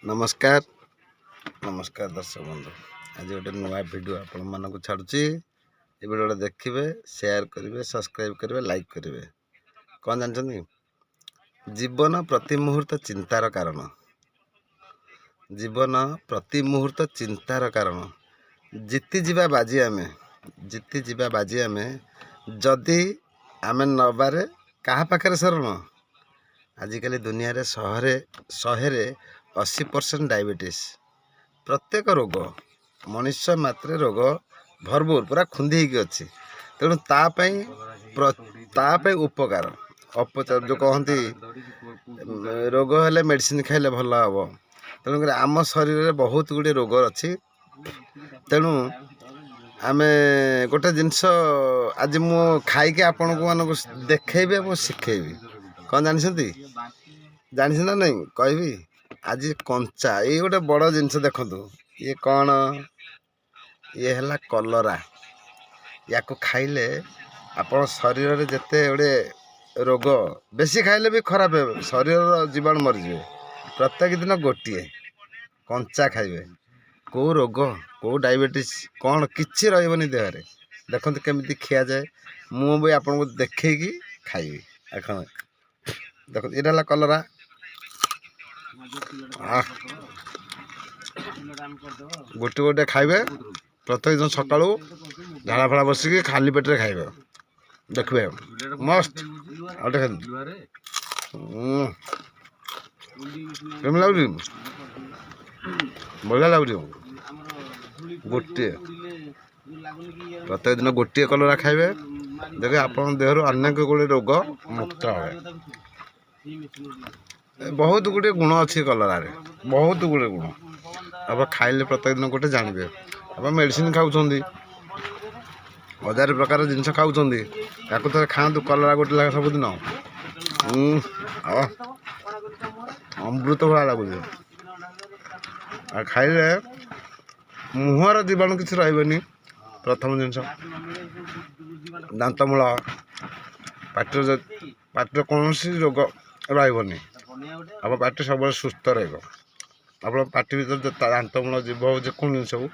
नमस्कार नमस्कार दर्शक बंधु आज गोटे नुआ वीडियो आपण मानक छाड़ुची ये वीडियो देखिए शेयर करेंगे सब्सक्राइब करेंगे लाइक करेंगे कौन जानते जीवन प्रति मुहूर्त चिंतार कारण जीवन प्रति मुहूर्त चिंतार कारण जीति जीवा बाजी आमे जदि आमे नबारे कहा पाखे शरण आजिकल दुनिया रे शहे 80% डायबिटीज प्रत्येक रोग मनुष्य मात्रे रोग भरपूर पूरा खुंदी होगी अच्छी तेणु तापाई उपकार अपचार जो कहती रोग हेले मेडिसिन खाइले भल हम तेणुक आम शरीर में बहुत गुड़े रोग अच्छी तेणु आमे गोटे जिनस आज मु खाई आपण को देखेबी और शिखेबी कौन जानी ना नहीं कहबी आज कंचा ये गोटे बड़ जिनस देखु ये कौन ये है कलरा या खाइले आपण शरीर में जिते गोटे रोग बेसी खाइले भी खराब है शरीर जीवाणु मरीजे प्रत्येक दिन गोटे कंचा खाइबे कौ रोग कौ डायबिटीज कौन किसी रही देह देखते केमी खिया जाए मु भी आपको देखी खाइबी देख ये कलरा गोटे गोटे खाइबे प्रत्येक दिन सका झाड़ा फाड़ा बसिक खाली पेटे खाइबे देखिए मस्त केम लगुच बढ़िया लगुच गोटे प्रत्येक दिन गोटे कलरा खाइबे देखे आप देह अनेक गुड़े रोग मुक्त हे बहुत गुड़े गुण अच्छी कलरा रे बहुत गुड़े गुण अब खाइले प्रत्येक दिन गोटे जानवे अब मेडिसिन खाऊँ हजार प्रकार जिनस खाऊँ थे खातु कलरा गोटे लगे सबुदिन अमृत भाया लगुच खाइले मुहर जीवाणु किसी रही प्रथम जिनस दांतमूल पाटर कौन रोग रही आप पार्टी सब सुस्थ रहा पार्टी भर दांतमूल जीव हो जेको सब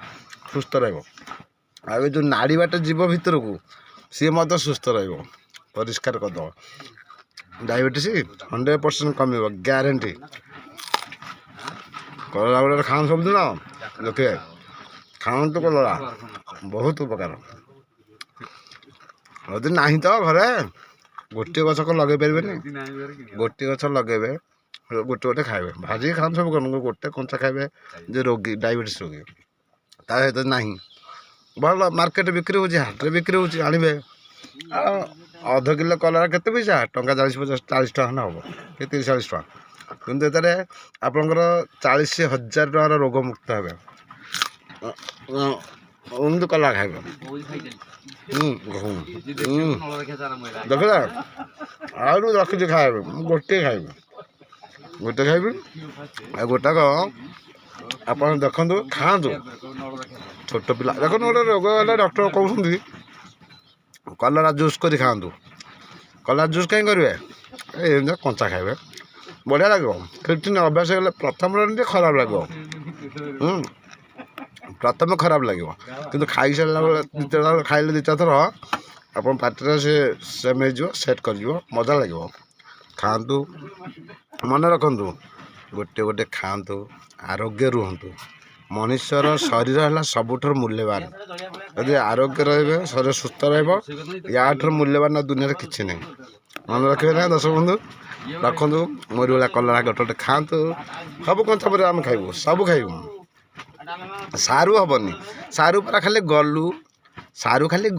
सुस्थ रहा जो नाड़ी बाट जीव भर को सी सुस्थ परिष्कार करद डायबिटीज 100% कम ग्यारंटी कलरा गुड़ा खाऊँ सब दिन देखिए खाऊँ तो कलरा बहुत उपकार यदि ना तो घरे गोटे गछ को लगे पारे गोटे गछ लगे गोटे गोटे खाए भाजी खान सब कर गोटे कंचा खाए जो रोगी डायबिटीज रोगी सहित ना भल मार्केट बिक्री हो हाट बिक्री हो आने अध किलो कलरा केते पैसा टंका 40 टका हम कि 30-40 टका किंतु ये आपंकर 40,000 टकर रोग मुक्त हे उन्नत कलरा खाइबे देख रखी खाए गोटे खाइबे गोटे खाइबी आ गोटाक आप देखु खातु छोट पिला देख गोटे रोग है डॉक्टर कहते कलरा जूस कर खातु कलरा जूस कहीं करेंगे कंचा खाइबे बढ़िया लगे फिफ्टीन अभ्यास गले प्रथम खराब लगे प्रथम खराब लगे कि खाई सारा बेले खाइले 2-4 थर आप पार्टी से सेम हो सेट कर मजा लगे खातु मन रखु गोटे गोटे खातु आरोग्य रुहतु मनुष्यर शरीर है सबुठ मूल्यवान यदि आरोग्य रे शरीर सुस्थ रठ मूल्यवान दुनिया किसी नहीं मन रखिए ना दर्शक बंधु रखु मोरी भाया कलरा गोटे गोटे खातु सब कंचा पर आम खाइबू सब खाइबू सारू हेनी सारू पूरा खाली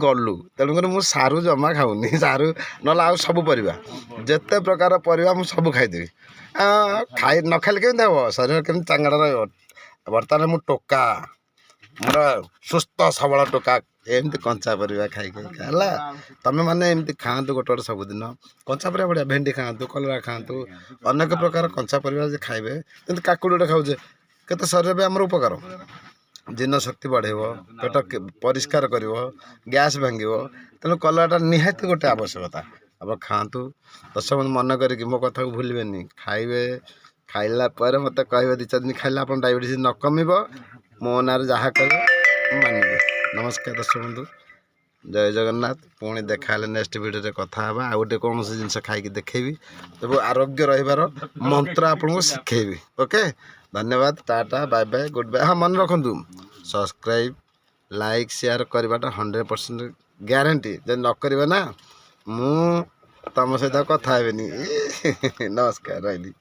गलु तेणुकर मुझे सारू जमा खाऊनी सारू ना सब परिवा जिते प्रकार परिवा मुझे सब खाईदेवी खाई न खाइले केमी हम शरीर केमी चांगड़ा बर्तमान मु टोका मोर सुस्थ सबल टोका एमती कंचा परिवा खाई तमें मैंने एमती खातु गोटे गोटे सबुदिन कंचा परिवा बढ़िया भेंडी खातु कलरा खातु अनेक प्रकार कंचा परिवा खाइबे काकुड़ी गोटे खाऊे केते शरीर में आमर उपकार जीर्ण शक्ति बढ़ेब पेट परिष्कार कर गैस भांग तेणु कलराटा निहाती गोटे आवश्यकता अब खातु दर्शक मन करके मो कथा को भूलें खाइबे खाइला पर मत कह 2-4 दिन खाइले आप डायबिटीज न कमिब मो ना जहाँ कह मानिबे। नमस्कार दर्शक बंधु, जय जगन्नाथ। पुणी देखा नेक्स्ट वीडियो कथा आ गोटे कौन सी जिनस खाई देखेबी तब आरोग्य रहिबार मंत्र आपको शिखेबी। ओके, धन्यवाद, tata, bye bye, goodbye. हाँ मन रखु सब्सक्राइब लाइक शेयर करवाटा 100% ग्यारंटी। जब न करें ना मु तुम सहित कथा हेनी। नमस्कार, रही।